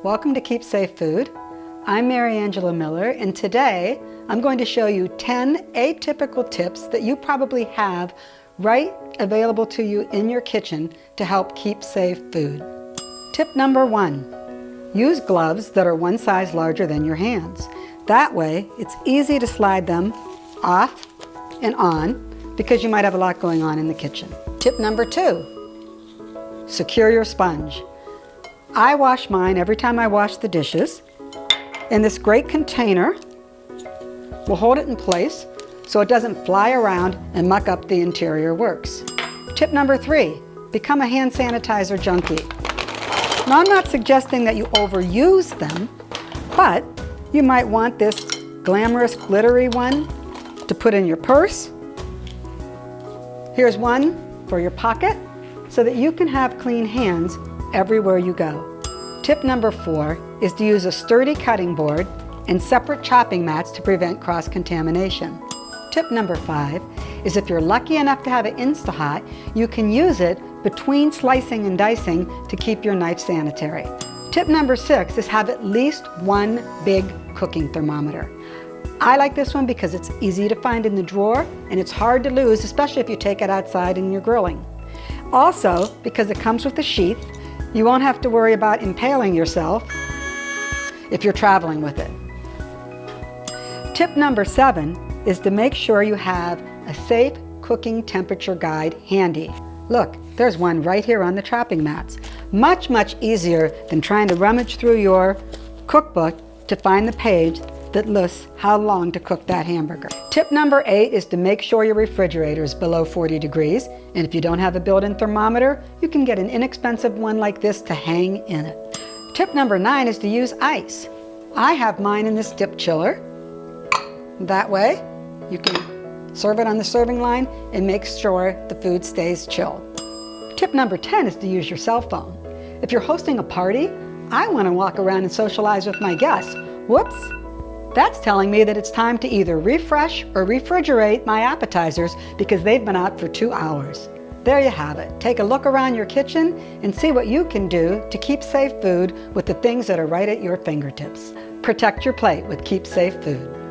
Welcome to KeepSafe Food. I'm Mary Angela Miller, and today I'm going to show you 10 atypical tips that you probably have right available to you in your kitchen to help keep safe food. Tip number 1, use gloves that are one size larger than your hands. That way, it's easy to slide them off and on because you might have a lot going on in the kitchen. Tip number 2, secure your sponge. I wash mine every time I wash the dishes. In this great container, we'll hold it in place so it doesn't fly around and muck up the interior works. Tip number 3, become a hand sanitizer junkie. Now, I'm not suggesting that you overuse them, but you might want this glamorous glittery one to put in your purse. Here's one for your pocket so that you can have clean hands everywhere you go. Tip number 4 is to use a sturdy cutting board and separate chopping mats to prevent cross-contamination. Tip number 5 is if you're lucky enough to have an Instahot, you can use it between slicing and dicing to keep your knife sanitary. Tip number 6 is have at least one big cooking thermometer. I like this one because it's easy to find in the drawer and it's hard to lose, especially if you take it outside and you're grilling. Also, because it comes with a sheath, you won't have to worry about impaling yourself if you're traveling with it. Tip number 7 is to make sure you have a safe cooking temperature guide handy. Look, there's one right here on the chopping mats. Much, much easier than trying to rummage through your cookbook to find the page that lists how long to cook that hamburger. Tip number 8 is to make sure your refrigerator is below 40 degrees. And if you don't have a built-in thermometer, you can get an inexpensive one like this to hang in it. Tip number 9 is to use ice. I have mine in this dip chiller. That way, you can serve it on the serving line and make sure the food stays chilled. Tip number 10 is to use your cell phone. If you're hosting a party, I want to walk around and socialize with my guests. Whoops! That's telling me that it's time to either refresh or refrigerate my appetizers because they've been out for 2 hours. There you have it. Take a look around your kitchen and see what you can do to keep safe food with the things that are right at your fingertips. Protect your plate with KeepSafe Food.